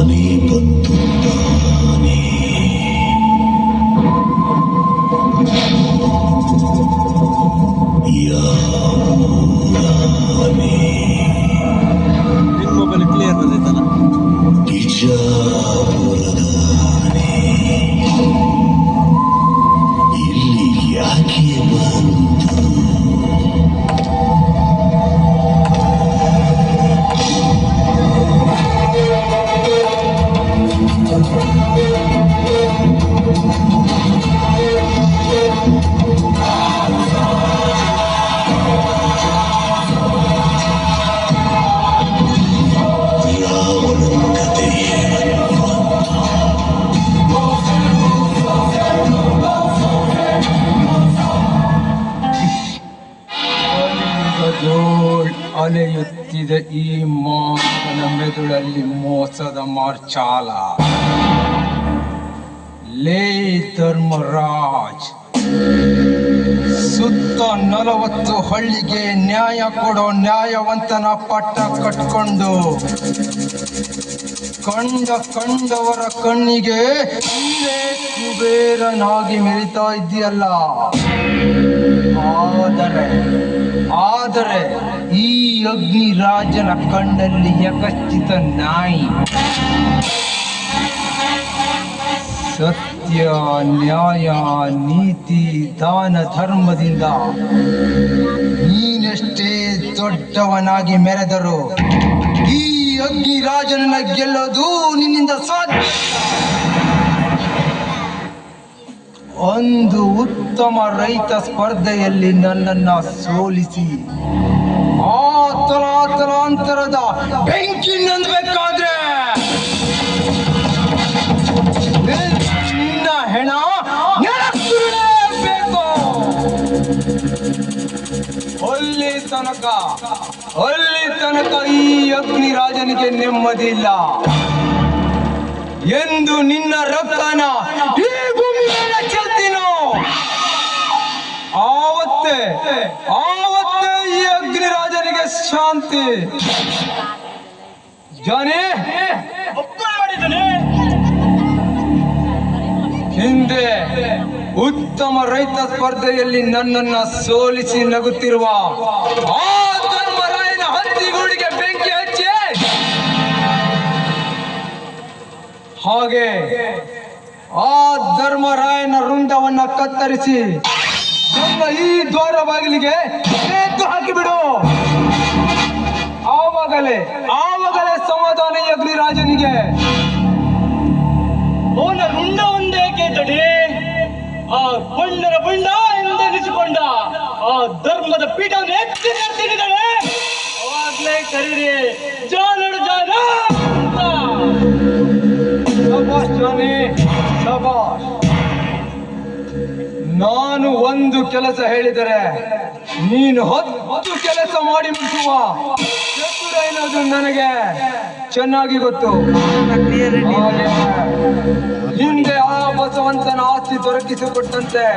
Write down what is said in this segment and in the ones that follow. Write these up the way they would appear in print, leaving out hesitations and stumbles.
ತಾನೇ ಬಂದುತ್ತಾನೆ. ನಿನ್ mobile clear ಬಂದೈತಲ್ಲ. ಬಿಜಾಪುರದಾನೆ ಇಲ್ಲಿ ಯಾಕೆ ಬಂತು? ಅಲೆಯುತ್ತಿದೆ ಈ ಮಾನವನ ಮೆದುಳಲ್ಲಿ ಮೋಸದ ಮಾರ್ಚಾಲ. ಲೇ ಧರ್ಮರಾಜ್, ಸುತ್ತ 40 ಹಳ್ಳಿಗೆ ನ್ಯಾಯ ಕೊಡೋ ನ್ಯಾಯವಂತನ ಪಟ್ಟ ಕಟ್ಕೊಂಡು ಕಂಡವರ ಕಣ್ಣಿಗೆ ಇಲ್ಲೇ ಕುಬೇರನಾಗಿ ಮೆರಿತಾ ಇದ್ದೀಯಲ್ಲ. ಆದರೆ ಈ ಅಗ್ನಿರಾಜನ ಕಣ್ಣಲ್ಲಿ ಯಕಶ್ಚಿತ ನಾಯಿ. ಸತ್ಯ, ನ್ಯಾಯ, ನೀತಿ, ದಾನ, ಧರ್ಮದಿಂದ ನೀನೆಷ್ಟೇ ದೊಡ್ಡವನಾಗಿ ಮೆರೆದರು ಈ ಅಗ್ನಿರಾಜನನ್ನ ಗೆಲ್ಲೋದು ನಿನ್ನಿಂದ ಸಾಧ್ಯ. ಒಂದು ಉತ್ತಮ ರೈತ ಸ್ಪರ್ಧೆಯಲ್ಲಿ ನನ್ನನ್ನ ಸೋಲಿಸಿ ಆ ತಲಾಂತರದ ಬೆಂಕಿ ನಂದಬೇಕಾದ್ರೆ ನಿನ್ನ ಹೆಣ ನೆಲಕ್ಕುರುಳಬೇಕು. ಅಲ್ಲಿ ತನಕ ಈ ಅಗ್ನಿರಾಜನಿಗೆ ನೆಮ್ಮದಿ ಇಲ್ಲ ಎಂದು ನಿನ್ನ ರಕ್ತನ ಈ ಭೂಮಿ ಮೇಲೆ ಚೆಲ್ತೀನೋ ಆವತ್ತೇ ಈ ಅಗ್ನಿರಾಜನಿಗೆ ಶಾಂತಿ. ಜಾನಿ, ಹಿಂದೆ ಉತ್ತಮ ರೈತ ಸ್ಪರ್ಧೆಯಲ್ಲಿ ನನ್ನನ್ನ ಸೋಲಿಸಿ ನಗುತ್ತಿರುವ ಆ ಧರ್ಮರಾಯನ ಹತ್ತಿಗೂಡಿಗೆ ಬೆಂಕಿ ಹಚ್ಚಿ ಹಾಗೆ ಆ ಧರ್ಮರಾಯನ ರುಂಡವನ್ನ ಕತ್ತರಿಸಿ ನನ್ನ ಈ ದ್ವಾರ ಬಾಗಿಲಿಗೆ ನೇತು ಹಾಕಿಬಿಡು. ಆವಾಗಲೇ ಸಮಾಧಾನ ಅಗ್ನಿರಾಜನಿಗೆ. ಅವನ ರುಂಡ ಒಂದೇಕೆ ತಡಿ? ಆ ಕೊಂಡರ ಬುಂಡ ಎಂದೆನಿಸಿಕೊಂಡ ಆ ಧರ್ಮದ ಪೀಠವನ್ನು ಎತ್ತಿ ನಡೆಸಿದ್ದಾನೆ. ಅವಾಗ್ಲೇ ಕರೀರಿ ಜಾನಡು ಜಾನ ಅಂತ. ಶಬಾಷ್ ಜಾನಿ, ಶಬಾಷ್. ನಾನು ಒಂದು ಕೆಲಸ ಹೇಳಿದರೆ ನೀನು 10 ಕೆಲಸ ಮಾಡಿ ಮುಗಿಸುವ ಚತುರ ಎನ್ನುವುದು ನನಗೆ ಚೆನ್ನಾಗಿ ಗೊತ್ತು. ಹಿಂದೆ ಆ ಬಸವಂತನ ಆಸ್ತಿ ದೊರಕಿಸಿಕೊಟ್ಟಂತೆ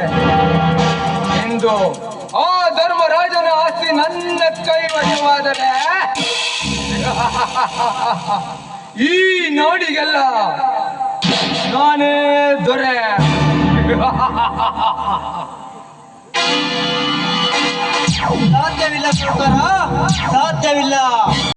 ಎಂದು ಆ ಧರ್ಮರಾಜನ ಆಸ್ತಿ ನನ್ನ ಕೈವಶವಾದರೆ ಈ ನಾಡಿಗೆಲ್ಲ ನಾನೇ ದೊರೆ. ಸಾಧ್ಯವಿಲ್ಲ, ಸಾಧ್ಯವಿಲ್ಲ.